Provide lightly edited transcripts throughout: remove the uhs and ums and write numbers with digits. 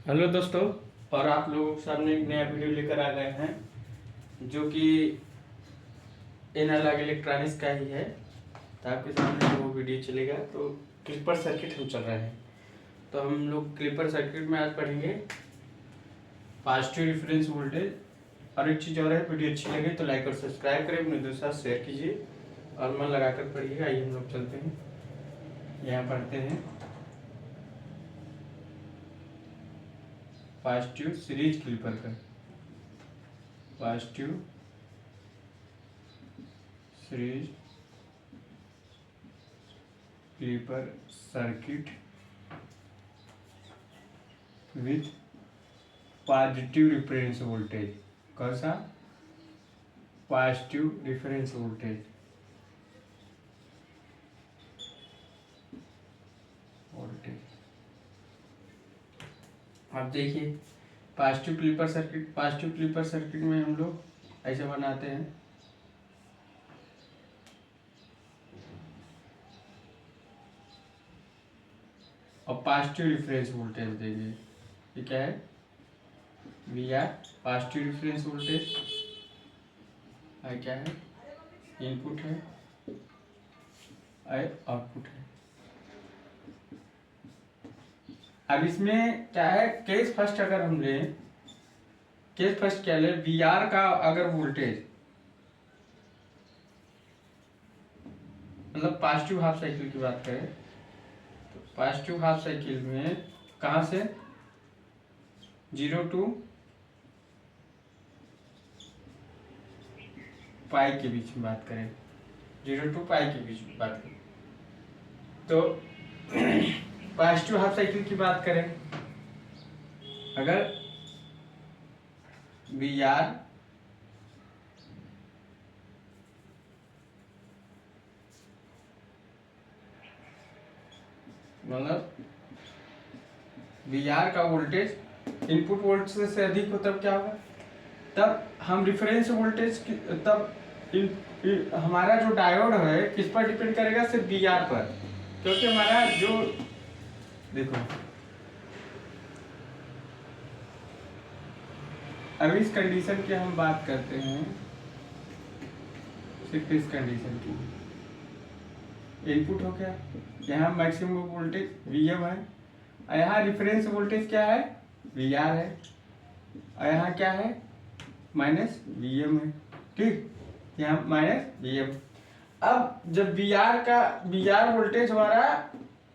Hello दोस्तों, और आप लोगों के सामने एक नया वीडियो लेकर आ गए हैं जो कि एनालॉग इलेक्ट्रॉनिक्स का ही है। तो आपके सामने वो वीडियो चलेगा। तो क्लिपर सर्किट हम चल रहे हैं, तो हम लोग क्लिपर सर्किट में आज पढ़ेंगे पॉजिटिव रिफरेंस वोल्टेज। और एक चीज़ और है, वीडियो अच्छी लगे तो लाइक और सब्सक्राइब करें, अपने दोस्तों के साथ शेयर कीजिए और मन लगाकर पढ़िएगा। आइए हम लोग चलते हैं, यहाँ पढ़ते हैं पॉजिटिव सीरीज क्लिपर का। Positive series clipper circuit with positive reference voltage. कौन सा? पॉजिटिव रिफरेंस वोल्टेज अब देखिए, पॉजिटिव क्लिपर सर्किट में हम लोग ऐसे बनाते हैं। और पॉजिटिव रिफरेंस वोल्टेज देंगे। ये क्या है? V R positive reference voltage. I क्या है? इनपुट है, आई आउटपुट है। अब इसमें क्या है, केस फर्स्ट अगर हम लें, केस फर्स्ट क्या ले, वी आर का अगर वोल्टेज मतलब पॉजिटिव हाफ साइकिल की बात करें तो पॉजिटिव हाफ साइकिल में कहाँ से 0 to पाई के बीच में बात करें, 0 to पाई के बीच में बात करें तो पॉजिटिव हाफ साइकिल की बात करें, अगर वी आर मतलब वी आर का वोल्टेज इनपुट वोल्टेज से अधिक हो तब क्या होगा, तब हम रिफरेंस वोल्टेज तब हमारा जो डायोड है किस पर डिपेंड करेगा? सिर्फ वी आर पर। क्योंकि हमारा जो देखो, अब इस कंडीशन की हम बात करते हैं, सिर्फ इस कंडीशन की। इनपुट हो गया, यहाँ मैक्सिमम वोल्टेज Vm है, और यहाँ रिफरेंस वोल्टेज क्या है? Vr है, और यहाँ क्या है? माइनस Vm है। ठीक, यहाँ माइनस Vm। अब जब Vr वोल्टेज हमारा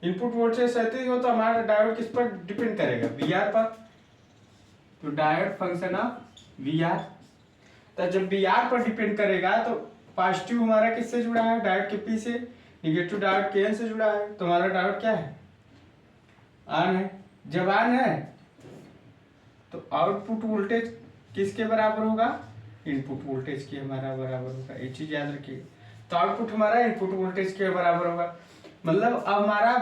इनपुट वोल्टेज से अधिक हो तो हमारा डायोड किस पर डिपेंड करेगा? Vr पर। तो डायोड फंक्शन ऑफ Vr। तो जब Vr पर डिपेंड करेगा तो पॉजिटिव हमारा किससे जुड़ा है? डायोड के P से। निगेटिव डायोड के N से जुड़ा है। तो हमारा डायोड क्या है? ऑन है। जब ऑन है तो आउटपुट वोल्टेज किसके बराबर होगा? इनपुट वोल्टेज के हमारा बराबर होगा। ये चीज याद रखिए। तो आउटपुट हमारा इनपुट वोल्टेज के बराबर होगा। मतलब अब हमारा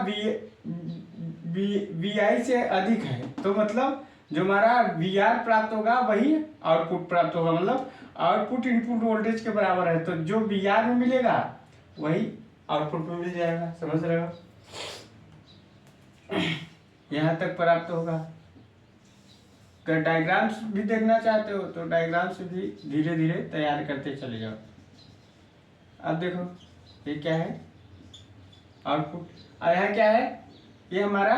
वी आई से अधिक है, तो मतलब जो हमारा वी आर प्राप्त होगा वही आउटपुट प्राप्त होगा। मतलब आउटपुट इनपुट वोल्टेज के बराबर है, तो जो वी आर में मिलेगा वही आउटपुट में मिल जाएगा। समझ रहे हो? यहाँ तक प्राप्त होगा। अगर डायग्राम्स भी देखना चाहते हो तो डायग्राम्स भी धीरे धीरे तैयार करते चले जाओ। अब देखो, ये क्या है? आउटपुट। और यहाँ क्या है? ये हमारा,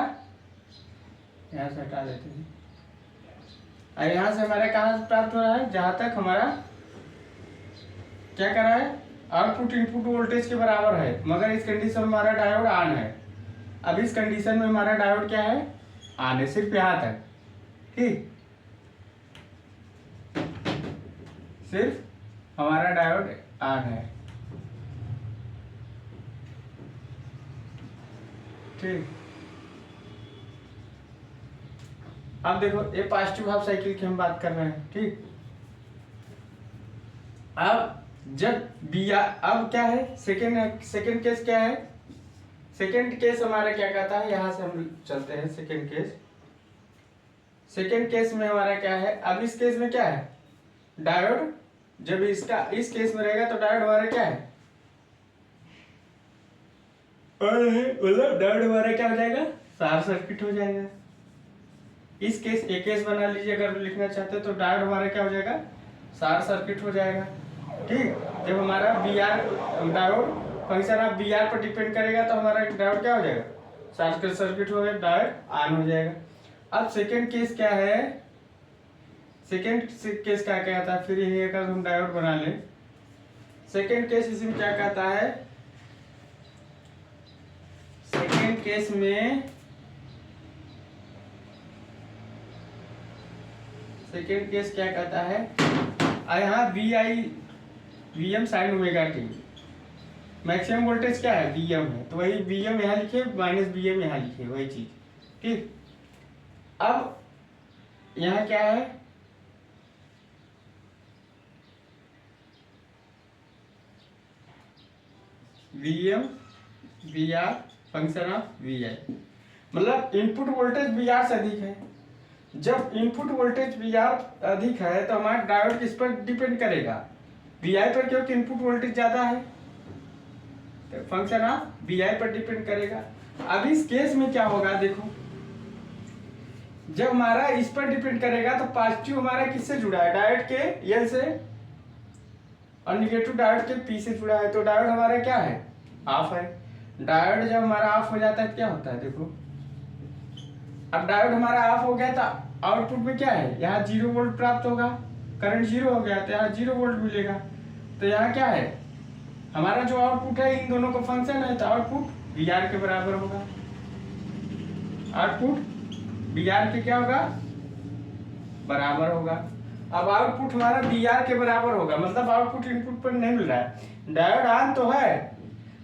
यहाँ से हटा देते हैं। और यहाँ से हमारा कहाँ से प्राप्त हो रहा है? जहाँ तक हमारा क्या कर रहा है, आउटपुट इनपुट वोल्टेज के बराबर है, मगर इस कंडीशन में हमारा डायोड ऑन है। अब इस कंडीशन में हमारा डायोड क्या है? ऑन है, सिर्फ यहाँ तक। ठीक, सिर्फ हमारा डायोड ऑन है। ठीक, अब देखो, ये पॉजिटिव हाफ साइकिल की हम बात कर रहे हैं। ठीक, अब जब अब क्या है? सेकेंड केस क्या है? सेकेंड केस हमारा क्या कहता है? यहां से हम चलते हैं सेकेंड केस। सेकेंड केस में हमारा क्या है? अब इस केस में क्या है? डायोड जब इसका इस केस में रहेगा तो डायोड हमारा क्या है? मतलब डायोड हमारा क्या हो जाएगा? शॉर्ट सर्किट हो जाएगा। इस केस एक केस बना लीजिए अगर लिखना चाहते हो तो डायोड हमारा क्या हो जाएगा, शॉर्ट सर्किट हो जाएगा। ठीक, जब हमारा B R diode function of B R पर डिपेंड करेगा तो हमारा डायोड क्या हो जाएगा, शॉर्ट सर्किट हो गया, डायोड ऑन हो जाएगा। अब सेकेंड केस क्या है, सेकेंड केस क्या कहता है, फिर यही अगर हम डायोड बना लें, सेकेंड केस इसमें क्या कहता है, सेकेंड केस में सेकेंड केस क्या कहता है, यहाँ V M sine omega T, maximum voltage क्या है, वी एम है, तो वही वी एम यहाँ लिखे माइनस बी एम यहाँ लिखे, वही चीज। ठीक, अब यहाँ क्या है, V M V R function of V I, मतलब इनपुट वोल्टेज वी आर से अधिक है। जब इनपुट वोल्टेज वी आर अधिक है तो हमारा डायोड किस पर डिपेंड करेगा, वी आई पर, क्योंकि इनपुट वोल्टेज ज्यादा है तो फंक्शन ऑफ वी आई पर डिपेंड करेगा। अब इस केस में क्या होगा, देखो जब हमारा इस पर डिपेंड करेगा तो पॉजिटिव हमारा किससे जुड़ा है, डायोड के एल से, और निगेटिव डायोड के पी से जुड़ा है, तो डायोड हमारा क्या है, ऑफ है। डायोड जब हमारा ऑफ हो जाता है क्या होता है, देखो अब डायोड हमारा ऑफ हो गया तो आउटपुट में क्या है, यहाँ 0 वोल्ट प्राप्त होगा, करंट 0 हो गया तो यहाँ 0 वोल्ट मिलेगा। तो यहाँ क्या है, हमारा जो आउटपुट है इन दोनों का फंक्शन है, तो आउटपुट वी आर के बराबर होगा, आउटपुट वी आर के क्या होगा, बराबर होगा। अब आउटपुट हमारा वी आर के बराबर होगा, मतलब आउटपुट इनपुट पर नहीं मिल रहा है, डायोड ऑन तो है,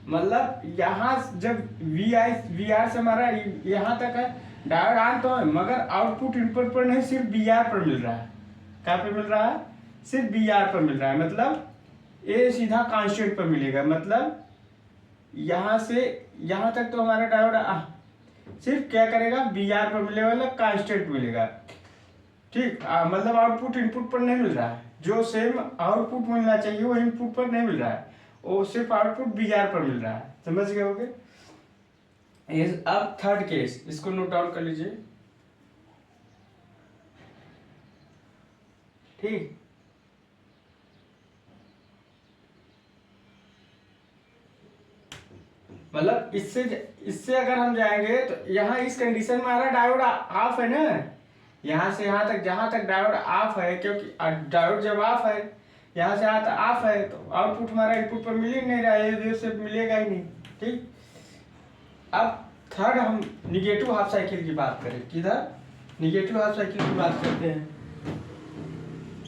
मतलब यहाँ जब वी आर से हमारा यहाँ तक है, डायोड ऑन तो है, मगर आउटपुट इनपुट पर नहीं, सिर्फ बी आर पर मिल रहा है। क्या पे मिल रहा है, सिर्फ बी आर पर मिल रहा है, मतलब ए सीधा कांस्टेंट पर मिलेगा, मतलब यहाँ से यहाँ तक तो हमारा डायोड सिर्फ क्या करेगा, बी आर पर मिलेगा, मतलब कांस्टेंट मिलेगा। ठीक, मतलब आउटपुट इनपुट पर नहीं मिल रहा है, जो सेम आउटपुट मिलना चाहिए वो इनपुट पर नहीं मिल रहा है, वो सिर्फ आउटपुट बी आर पर मिल रहा है। समझ गए होगे। अब थर्ड केस, इसको नोट डाउन कर लीजिए। ठीक, मतलब इससे अगर हम जाएंगे तो यहाँ इस कंडीशन में हमारा डायोड ऑफ है ना, यहाँ से यहाँ तक जहाँ तक डायोड ऑफ है, क्योंकि डायोड जब ऑफ है यहाँ से यहाँ तक ऑफ है तो आउटपुट हमारा इनपुट पर मिल ही नहीं रहा है, ये से मिलेगा ही नहीं। ठीक, अब थर्ड हम निगेटिव हाफ साइकिल की बात करें, किधर, निगेटिव हाफ साइकिल की बात करते हैं।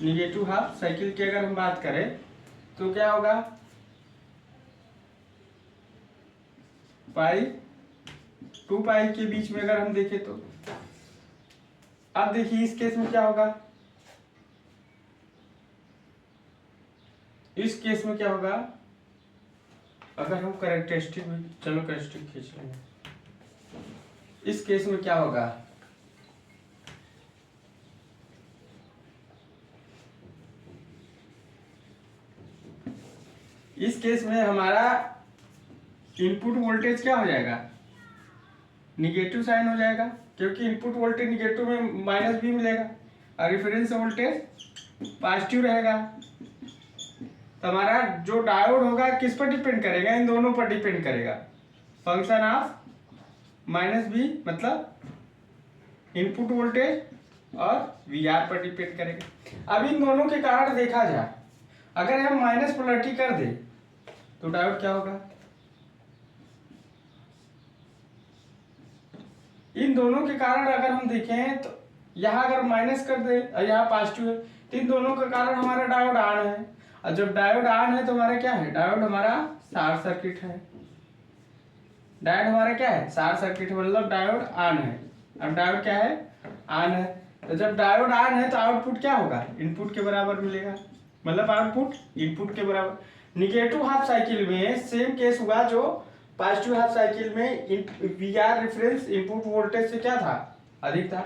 निगेटिव हाफ साइकिल की अगर हम बात करें तो क्या होगा, पाई 2 पाई के बीच में अगर हम देखें तो, अब देखिए इस केस में क्या होगा, इस केस में क्या होगा, अगर हम कैरेक्टरिस्टिक, चलो कैरेक्टरिस्टिक खींच लेंगे, इस केस में क्या होगा, इस केस में हमारा इनपुट वोल्टेज क्या हो जाएगा, निगेटिव साइन हो जाएगा, क्योंकि इनपुट वोल्टेज निगेटिव में माइनस भी मिलेगा और रेफरेंस वोल्टेज पॉजिटिव रहेगा। तो हमारा जो डायोड होगा किस पर डिपेंड करेगा, इन दोनों पर डिपेंड करेगा, फंक्शन ऑफ माइनस बी, मतलब इनपुट वोल्टेज और वी आर पर डिपेंड करेगा। अब इन दोनों के कारण देखा जाए, अगर हम माइनस पोलरिटी कर दे तो डायोड क्या होगा, इन दोनों के कारण अगर हम देखें तो यहाँ अगर माइनस कर दे और यहाँ पॉजिटिव है, तो इन दोनों के कारण हमारा डायोड ऑन है, और जब डायोड ऑन है तो हमारा क्या है, डायोड हमारा शॉर्ट सर्किट है, डायोड हमारा क्या है, शॉर्ट सर्किट, मतलब डायोड ऑन है। अब डायोड क्या है, ऑन है, तो जब डायोड ऑन है तो आउटपुट क्या होगा, इनपुट के बराबर मिलेगा, मतलब आउटपुट इनपुट के बराबर। निगेटिव हाफ साइकिल में सेम केस हुआ, जो पॉजिटिव हाफ साइकिल में V R reference input voltage से क्या था, अधिक था।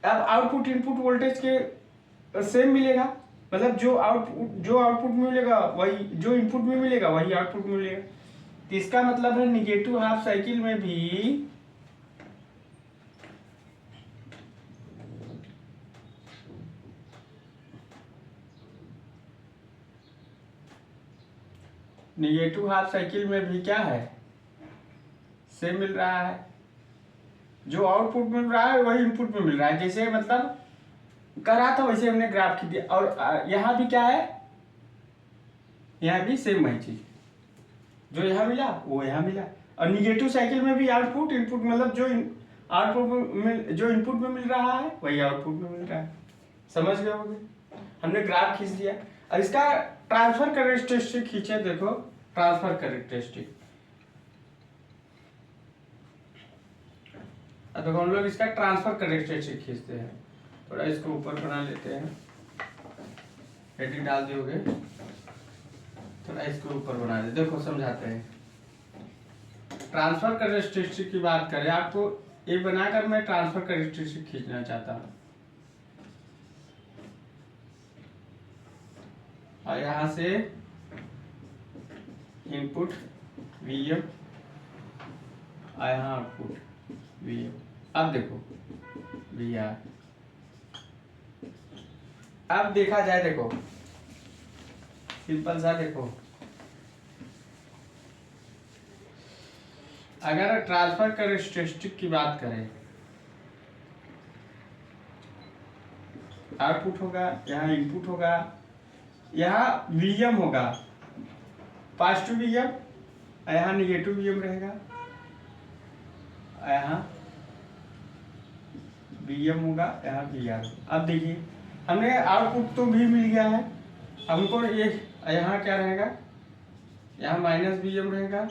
अब आउटपुट इनपुट वोल्टेज के सेम मिलेगा, मतलब जो आउटपुट मिलेगा वही, जो इनपुट में मिलेगा वही आउटपुट में मिलेगा। तो इसका मतलब है निगेटिव हाफ साइकिल में भी निगेटिव हाफ साइकिल में भी क्या है, सेम मिल रहा है। जो आउटपुट मिल रहा है वही इनपुट में मिल रहा है। जैसे मतलब कर रहा था वैसे हमने ग्राफ खींच दिया। और यहाँ भी क्या है, यहाँ भी सेम वही चीज, जो यहाँ मिला वो यहाँ मिला। और निगेटिव साइकिल में भी आउटपुट इनपुट, मतलब जो आउटपुट में जो इनपुट में मिल रहा है वही आउटपुट में मिल रहा है। समझ गए होंगे, हमने ग्राफ खींच दिया। अब इसका ट्रांसफर कैरेक्टरिस्टिक खींचे, देखो ट्रांसफर कैरेक्टरिस्टिक। अब देखो हम लोग इसका ट्रांसफर कैरेक्टरिस्टिक खींचते हैं। थोड़ा इसको ऊपर बना लेते हैं, हेडिंग डाल दियोगे, थोड़ा इसको ऊपर बना दे। देखो समझाते हैं। ट्रांसफर कैरेक्टरिस्टिक की बात करें, आपको ये बनाकर मैं ट्रांसफर कैरेक्टरिस्टिक खींचना चाहता हूँ। और यहाँ से इनपुट वीएम और यहाँ आउटपुट वीएम। अब देखो वीआर, अब देखा जाए, देखो सिंपल सा, देखो अगर ट्रांसफर कैरेक्टरिस्टिक की बात करें, आउटपुट होगा, यहाँ इनपुट होगा, यहाँ वीएम होगा, पॉजिटिव वीएम, यहाँ निगेटिव वीएम रहेगा, यहाँ वीएम होगा, यहाँ वीआर। अब देखिए हमने आउटपुट तो भी मिल गया है हमको। ये यहाँ क्या रहेगा, यहाँ माइनस वीएम रहेगा,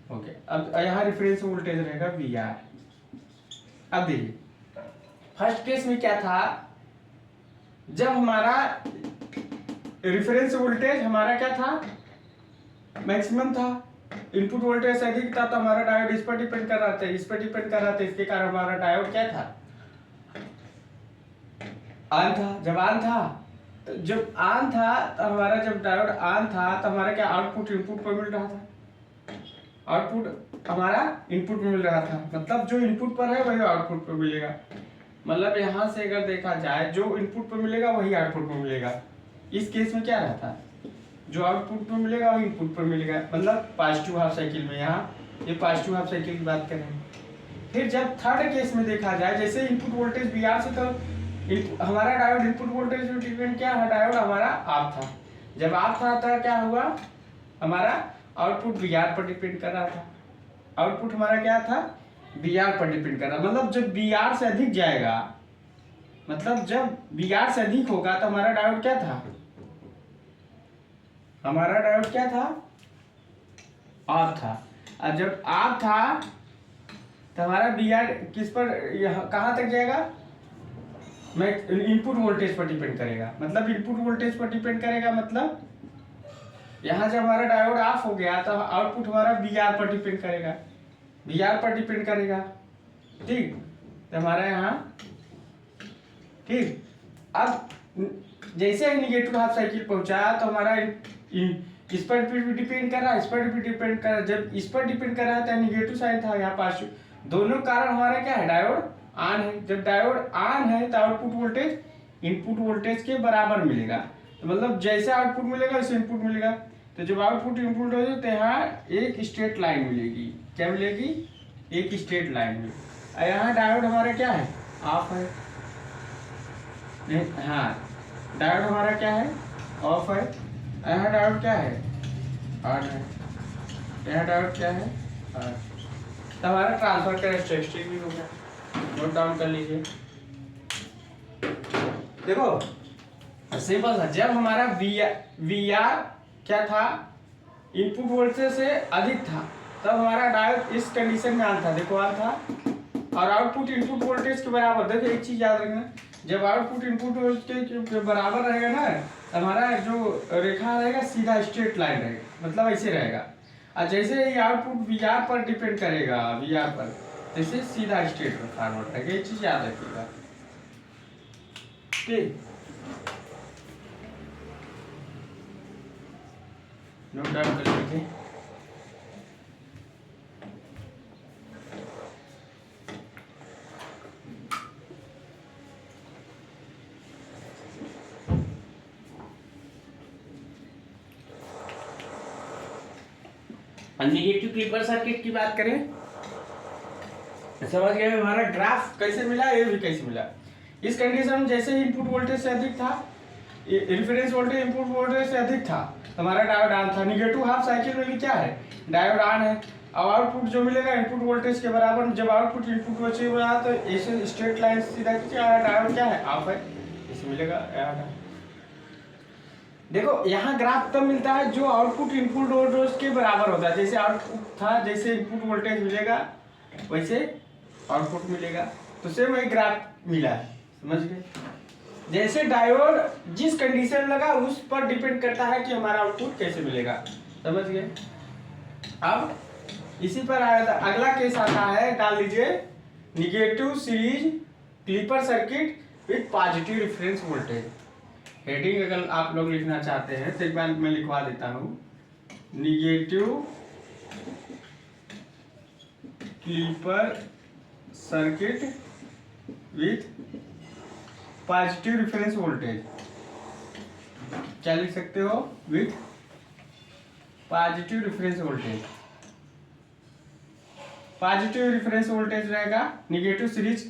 ओके। अब यहाँ रेफरेंस वोल्टेज रहेगा वीआर। अब देखिए फर्स्ट केस में क्या था, जब हमारा रेफरेंस वोल्टेज हमारा क्या था, मैक्सिमम था, इनपुट वोल्टेज अधिक था, तो हमारा डायोड इस पर डिपेंड कर रहा था, इस पर डिपेंड कर रहा था। इसके कारण हमारा डायोड क्या था, ऑन था। जब ऑन था तो जब ऑन था तो हमारा, जब डायोड ऑन था तो हमारा क्या, आउटपुट इनपुट पर मिल रहा था, आउटपुट हमारा इनपुट में मिल रहा था। मतलब जो इनपुट पर है वही आउटपुट पर मिलेगा। मतलब यहाँ से अगर देखा जाए, जो इनपुट पर मिलेगा वही आउटपुट में मिलेगा। इस केस में क्या रहता है, जो आउटपुट में मिलेगा वही इनपुट पर मिलेगा। मतलब पॉजिटिव हाफ साइकिल में, यहाँ ये पॉजिटिव हाफ साइकिल की बात कर रहे हैं। फिर जब थर्ड केस में देखा जाए, जैसे इनपुट वोल्टेज वीआर से, तो हमारा डायोड इनपुट वोल्टेज में डिपेंड क्या है, डायोड हमारा ऑफ था। जब ऑफ था तो क्या हुआ, हमारा आउटपुट वीआर पर डिपेंड कर रहा था। आउटपुट हमारा क्या था, वीआर पर डिपेंड कर रहा। मतलब जब वीआर से अधिक जाएगा, मतलब जब वीआर से अधिक होगा तो हमारा डायोड क्या था, हमारा डायोड क्या था, ऑफ था। और जब ऑफ था तो हमारा वीआर किस पर, कहाँ तक जाएगा, मैं इनपुट वोल्टेज पर डिपेंड करेगा। मतलब इनपुट वोल्टेज पर डिपेंड करेगा, मतलब यहाँ जब हमारा डायोड ऑफ हो गया तो आउटपुट हमारा वीआर पर डिपेंड करेगा, वीआर पर डिपेंड करेगा, ठीक। तो हमारा यहाँ, ठीक। अब जैसे ही निगेटिव हाफ साइकिल पहुंचा तो हमारा इस पर भी डिपेंड कर रहा है, इस पर भी डिपेंड कर रहा है। जब इस पर डिपेंड कर रहा है तो निगेटिव साइन था, यहाँ पॉजिटिव, दोनों कारण हमारा क्या है, डायोड ऑन है। जब डायोड ऑन है तो आउटपुट वोल्टेज इनपुट वोल्टेज के बराबर मिलेगा। तो मतलब जैसे आउटपुट मिलेगा वैसे इनपुट मिलेगा। तो जब आउटपुट इनपुट हो जाए तो यहाँ एक स्ट्रेट लाइन मिलेगी। क्या मिलेगी, एक स्ट्रेट लाइन में। यहाँ डायोड हमारा क्या है, ऑफ है, नहीं, हाँ डायोड हमारा क्या है, ऑफ है। यहाँ डायोड क्या है, ऑन है। यहाँ डायोड क्या है, ऑन। तो हमारा ट्रांसफर कैरेक्टरिस्टिक भी हो गया, नोट डाउन कर लीजिए। देखो सिंपल था, जब हमारा वीआर क्या था, इनपुट वोल्टेज से अधिक था, तब हमारा डायोड इस कंडीशन में ऑन था। देखो ऑन था, और आउटपुट इनपुट वोल्टेज के बराबर। देखो एक चीज याद रखना, जब आउटपुट इनपुट वोल्टेज के बराबर रहेगा ना, हमारा जो रेखा रहेगा सीधा स्ट्रेट लाइन रहेगा, मतलब ऐसे रहेगा। और जैसे ही आउटपुट वीआर पर डिपेंड करेगा, वीआर पर, जैसे सीधा स्ट्रेट फॉरवर्ड रहेगा। ये चीज याद रखिएगा, ठीक। नोट डाउन कर लीजिए। और निगेटिव क्लिपर सर्किट की बात करें, समझ गए हमारा ग्राफ कैसे मिला, ये भी कैसे मिला। इस कंडीशन में जैसे ही इनपुट वोल्टेज से अधिक था, रिफरेंस वोल्टेज इनपुट वोल्टेज से अधिक था, तो हमारा डायोड ऑन था। निगेटिव हाफ साइकिल में भी क्या है, डायोड ऑन है। अब आउटपुट जो मिलेगा इनपुट वोल्टेज के बराबर, जब आउटपुट इनपुट वोल्टेज के बराबर तो ऐसे स्ट्रेट लाइन सीधा खींचे, डायोड क्या है, ऑफ है, इसे मिलेगा। देखो यहाँ ग्राफ तब मिलता है जो आउटपुट इनपुट वोल्टेज के बराबर होता है। जैसे आउटपुट था, जैसे इनपुट वोल्टेज मिलेगा वैसे आउटपुट मिलेगा, तो सेम वही ग्राफ मिला है, समझ गए। जैसे डायोड जिस कंडीशन लगा उस पर डिपेंड करता है कि हमारा आउटपुट कैसे मिलेगा, समझ गए। अब इसी पर अगला केस आता है, डाल लीजिए negative series clipper circuit with positive reference voltage. Heading अगर आप लोग लिखना चाहते हैं तो एक बार मैं लिखवा देता हूँ, negative clipper circuit with positive reference voltage. क्या लिख सकते हो, with positive reference voltage. Positive reference voltage रहेगा निगेटिव सीरीज,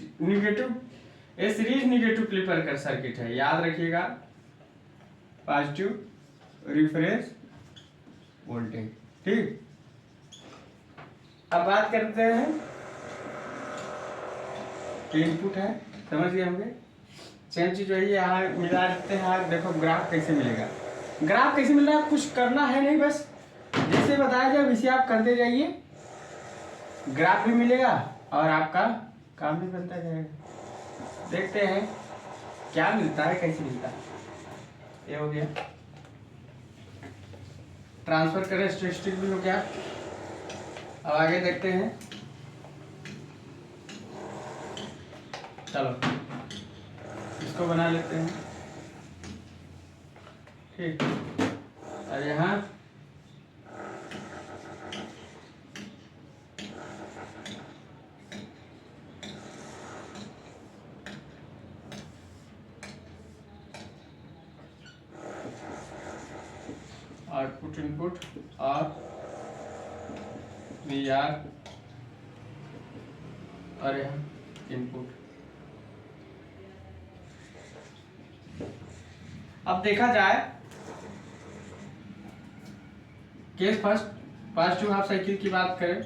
ये सीरीज निगेटिव क्लिपर का सर्किट है, याद रखिएगा, पॉजिटिव रेफरेंस वोल्टेज, ठीक। अब बात करते हैं इनपुट है, समझ गए होंगे। सेम चीज वही यहाँ मिला देते हैं। देखो ग्राफ कैसे मिलेगा, ग्राफ कैसे मिल रहा है, कुछ करना है नहीं, बस जैसे बताया जाए वैसे आप करते जाइए, ग्राफ भी मिलेगा और आपका काम भी बनता जाएगा। देखते हैं क्या मिलता है, कैसे मिलता है। ये हो गया, ट्रांसफर करें, स्टैटिस्टिक भी हो गया। अब आगे देखते हैं, चलो इसको बना लेते हैं, ठीक। और यहाँ आउटपुट इनपुट और वी आर और यहाँ इनपुट। अब देखा जाए case first, positive half cycle की बात करें,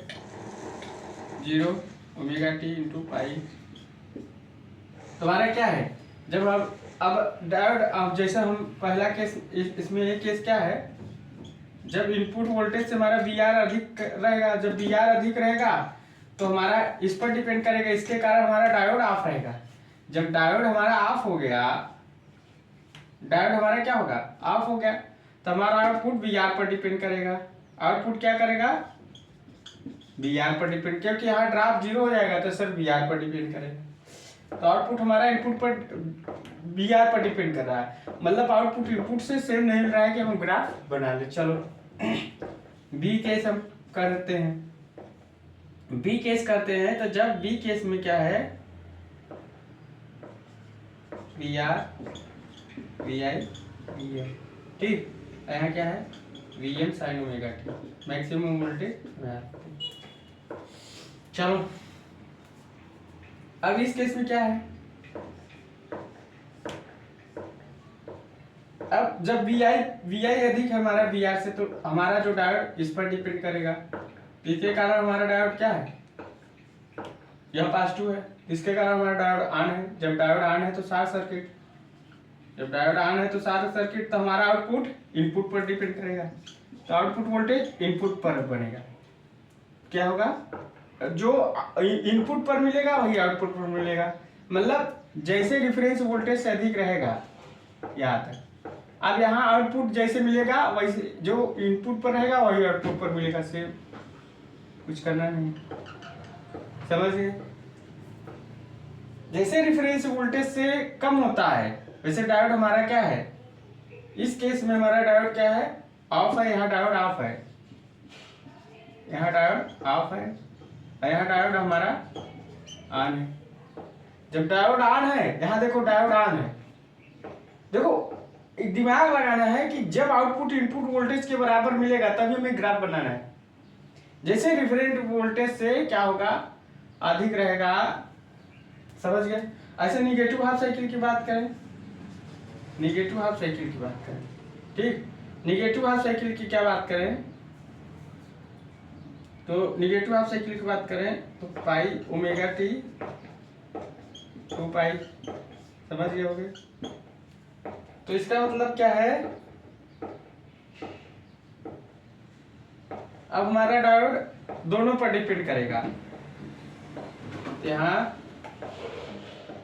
0 ओमेगा टी इंटू पाई। तुम्हारा क्या है, जब अब डायोड, अब जैसा हम पहला केस, इसमें एक केस क्या है, जब इनपुट वोल्टेज से हमारा वी आर अधिक रहेगा, जब वी आर अधिक रहेगा तो हमारा इस पर डिपेंड करेगा, इसके कारण हमारा डायोड ऑफ रहेगा। जब डायोड हमारा ऑफ हो गया, डायोड हमारा क्या होगा, ऑफ हो गया, तो हमारा आउटपुट वी आर पर डिपेंड करेगा। आउटपुट क्या करेगा, वी आर पर डिपेंड, क्योंकि यहाँ ड्रॉप 0 हो जाएगा तो सर वी आर पर डिपेंड करेगा। तो आउटपुट हमारा इनपुट पर वी आर पर डिपेंड कर रहा है, मतलब आउटपुट इनपुट से सेम नहीं मिल रहा है कि हम ग्राफ बना ले। चलो बी केस हम करते हैं, बी केस करते हैं। तो जब बी केस में क्या है, V R V I V M, ठीक। यहाँ क्या है, V M sine omega T, maximum voltage. चलो अब इस केस में क्या है, अब जब वी आई अधिक है हमारा वी आर से, तो हमारा जो डायोड इस पर डिपेंड करेगा, इसके कारण हमारा डायोड क्या है, यह पॉजिटिव है, इसके कारण हमारा डायोड ऑन है। जब डायोड ऑन है तो शॉर्ट सर्किट, जब डायोड ऑन है तो शॉर्ट सर्किट, तो हमारा आउटपुट इनपुट पर डिपेंड करेगा, तो आउटपुट वोल्टेज इनपुट पर बनेगा। क्या होगा, जो इनपुट पर मिलेगा वही आउटपुट पर मिलेगा, मतलब जैसे रेफरेंस वोल्टेज से अधिक रहेगा यहाँ तक। अब यहाँ आउटपुट जैसे मिलेगा वैसे जो इनपुट पर रहेगा वही आउटपुट पर मिलेगा, सेम, कुछ करना नहीं, समझ गए। जैसे रेफरेंस वोल्टेज से कम होता है वैसे डायोड हमारा क्या है, इस केस में हमारा डायोड क्या है, ऑफ है, यहाँ डायोड ऑफ है, यहाँ डायोड ऑफ है, यहाँ डायोड हमारा ऑन है। जब डायोड ऑन है, यहाँ देखो डायोड ऑन है, देखो एक दिमाग लगाना है कि जब आउटपुट इनपुट वोल्टेज के बराबर मिलेगा तभी हमें ग्राफ बनाना है। जैसे रिफरेंट वोल्टेज से क्या होगा, अधिक रहेगा, समझ गए। ऐसे निगेटिव हाफ साइकिल की बात करें, निगेटिव हाफ साइकिल की बात करें, ठीक, निगेटिव हाफ साइकिल की क्या बात करें, तो निगेटिव हाफ साइकिल की बात करें तो पाई ओमेगा टी 2 पाई, समझ गए होगे। तो इसका मतलब क्या है, अब हमारा डायोड दोनों पर डिपेंड करेगा। यहाँ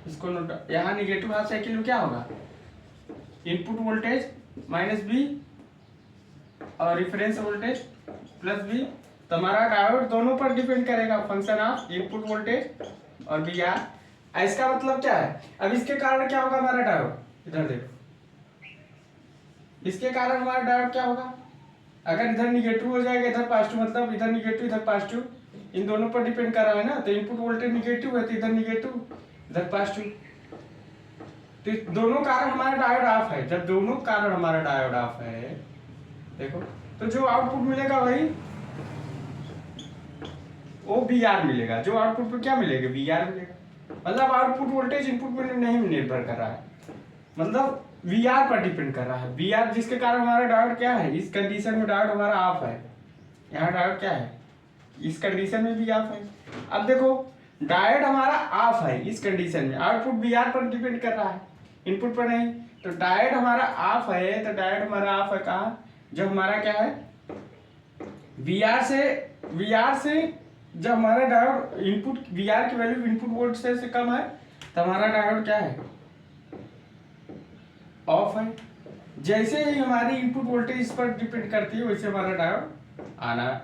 इसको यहाँ निगेटिव हाफ साइकिल में क्या होगा, इनपुट वोल्टेज माइनस बी और रिफरेंस वोल्टेज प्लस बी, तो हमारा डायोड दोनों पर डिपेंड करेगा, फंक्शन ऑफ इनपुट वोल्टेज और बी आर। इसका मतलब क्या है, अब इसके कारण क्या होगा हमारा डायोड, इधर देखो, इसके कारण हमारा डायोड क्या होगा, अगर इधर निगेटिव हो जाएगा इधर पॉजिटिव, मतलब इधर निगेटिव इधर पॉजिटिव, इन दोनों पर डिपेंड कर रहा है ना, तो इनपुट वोल्टेज निगेटिव है तो इधर निगेटिव इधर पॉजिटिव, तो दोनों कारण हमारा डायोड ऑफ है। जब दोनों कारण हमारा डायोड ऑफ है, देखो, तो जो आउटपुट मिलेगा वही वो वी आर मिलेगा, जो आउटपुट पे क्या मिलेगा, वी आर मिलेगा। मतलब आउटपुट वोल्टेज इनपुट पर नहीं निर्भर कर रहा है, मतलब वी आर पर डिपेंड कर रहा है, वी आर, जिसके कारण हमारा डायोड क्या है, इस कंडीशन में डायोड हमारा ऑफ है, यहाँ डायोड क्या है, इस कंडीशन में भी ऑफ है। अब देखो डायोड हमारा ऑफ है इस कंडीशन में, आउटपुट वी आर पर डिपेंड कर रहा है, इनपुट पर नहीं, तो डायोड हमारा ऑफ है, तो डायोड हमारा ऑफ है कहाँ, जब हमारा क्या है, वी आर से जब हमारा डायोड इनपुट वी आर की वैल्यू इनपुट वोल्टेज से कम है, तो हमारा डायोड क्या है, ऑफ है। जैसे ही हमारी इनपुट वोल्टेज इस पर डिपेंड करती है वैसे हमारा डायोड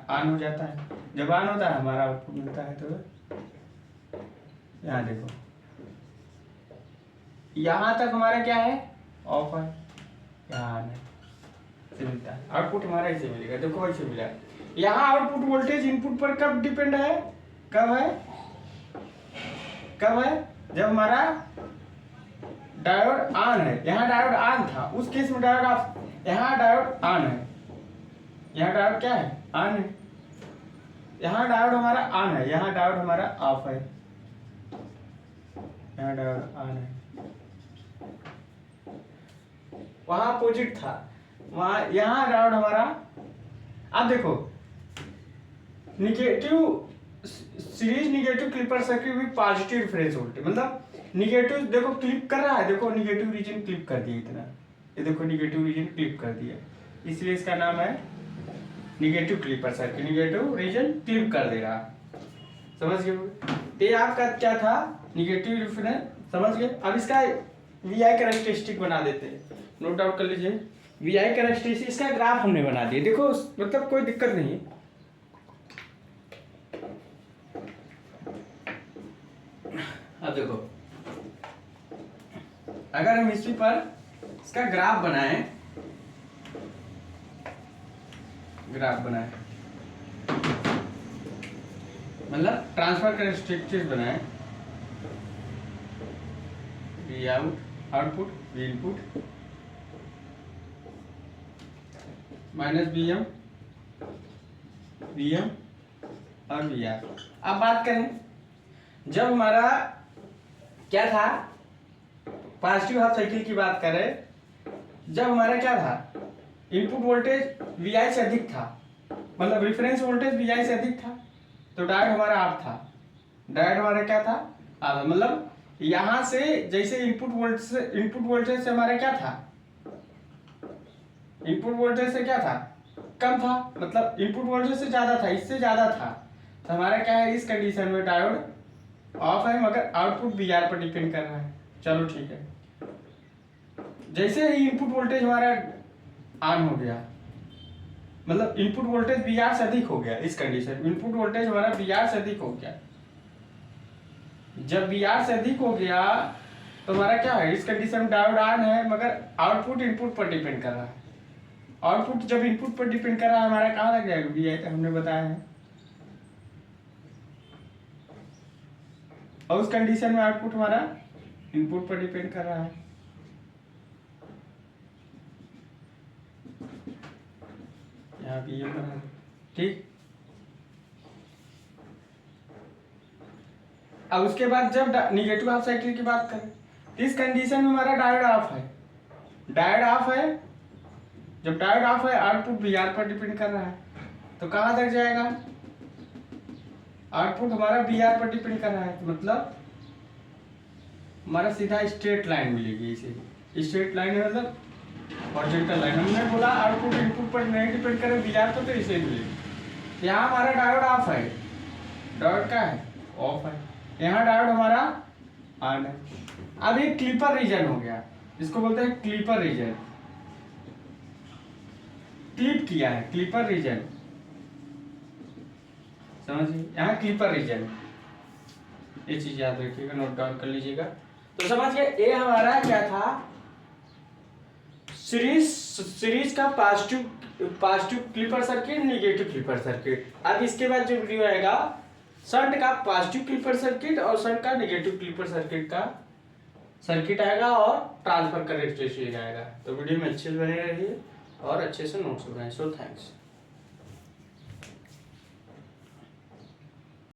ऑन हो जाता है, जब ऑन होता है हमारा आउटपुट मिलता है। तो यहाँ देखो, यहाँ तक हमारा क्या है, ऑफ है, यहाँ ऑन है, से मिलता है आउटपुट हमारा ऐसे मिलेगा, देखो ऐसे मिला। यहाँ आउटपुट वोल्टेज इनपुट पर कब डिपेंड है, कब है, कब है, जब हमारा डायोड ऑन है, यहाँ डायोड ऑन था, उस केस में डायोड ऑफ, यहाँ डायोड ऑन है, यहाँ डायोड क्या है, ऑन है, यहाँ डायोड हमारा ऑन है, यहाँ डायोड हमारा ऑफ है, यहाँ डायोड ऑन है, वहां अपोजिट था, वहां, यहाँ डायोड हमारा। अब देखो negative series negative clipper circuit with positive reference voltage, मतलब निगेटिव देखो क्लिप कर रहा है, देखो निगेटिव रीजन क्लिप कर दिया इतना, ये देखो निगेटिव रीजन क्लिप कर दिया, इसलिए इसका नाम है negative clipper circuit, negative region clip कर दे रहा, समझ गए। ये आपका क्या था, निगेटिव रेफरेंस, समझ गए। अब इसका वी आई कैरेक्टरिस्टिक बना देते हैं, नोट डाउन कर लीजिए, वी आई कैरेक्टरिस्टिक, इसका ग्राफ हमने बना दिया, देखो मतलब कोई दिक्कत नहीं। अब देखो अगर हम इसी पर इसका ग्राफ बनाएं, मतलब ट्रांसफर कैरेक्टरिस्टिक्स बनाएं, V out output, V input minus V M और वी आर। अब बात करें जब हमारा क्या था, पॉजिटिव हाफ साइकिल की बात करें, जब हमारा क्या था, इनपुट वोल्टेज वी आई से अधिक था, मतलब रेफरेंस वोल्टेज वी आई से अधिक था, तो डायोड हमारा ऑफ था, डायोड हमारा क्या था, ऑफ, मतलब यहां से जैसे इनपुट वोल्टेज से हमारा क्या था, इनपुट वोल्टेज से क्या था, कम था, मतलब इनपुट वोल्टेज से ज्यादा था, इससे ज्यादा था, तो हमारा क्या है, इस कंडीशन में डायोड ऑफ है, मगर आउटपुट वी आर पर डिपेंड कर रहा है। चलो ठीक है, जैसे ही इनपुट वोल्टेज हमारा ऑन हो गया, मतलब इनपुट वोल्टेज वी आर से अधिक हो गया, इस कंडीशन में इनपुट वोल्टेज हमारा वी आर से अधिक हो गया, जब वी आर से अधिक हो गया तो हमारा क्या है, इस कंडीशन में डायोड ऑन है, मगर आउटपुट इनपुट पर डिपेंड कर रहा है, आउटपुट जब इनपुट पर डिपेंड कर रहा है हमारा कहाँ लग जाएगा, वी आई, हमने बताया है, और उस कंडीशन में आउटपुट हमारा इनपुट पर डिपेंड कर रहा है। यहाँ भी ये बना, ठीक। अब उसके बाद जब निगेटिव हाफ साइकिल की बात करें, इस कंडीशन में हमारा डायोड ऑफ है। डायोड ऑफ है, जब डायोड ऑफ है आउटपुट वीआर पर डिपेंड कर रहा है, तो कहाँ तक जाएगा? आउटपुट हमारा वीआर पर डिपेंड कर रहा है, तो मतलब हमारा सीधा स्ट्रेट लाइन मिलेगी। इसे स्ट्रेट लाइन है मतलब हॉरिजॉन्टल लाइन। हमने बोला आउटपुट इनपुट पर नहीं डिपेंड करे वीआर पर, तो इसे मिलेगी। यहाँ हमारा डायोड ऑफ है, डायोड का है ऑफ है, यहाँ डायोड हमारा ऑन है। अब ये क्लिपर रीजन हो गया, इसको बोलते हैं क्लिपर रीजन। क्लिप किया है, क्लिपर रीजन, समझिए यहाँ क्लिपर रीजन, ये चीज याद रखिएगा, नोट डाउन कर लीजिएगा। तो समझ गए, ये हमारा क्या था, सीरीज का positive clipper circuit, negative clipper circuit. अब इसके बाद जो वीडियो आएगा शंट का पॉजिटिव क्लिपर सर्किट और शंट का नेगेटिव क्लिपर सर्किट का सर्किट आएगा और ट्रांसफर करेक्टरिस्टिक आएगा। तो वीडियो में अच्छे से बने रहिए और अच्छे से नोट्स बनाएं। So thanks.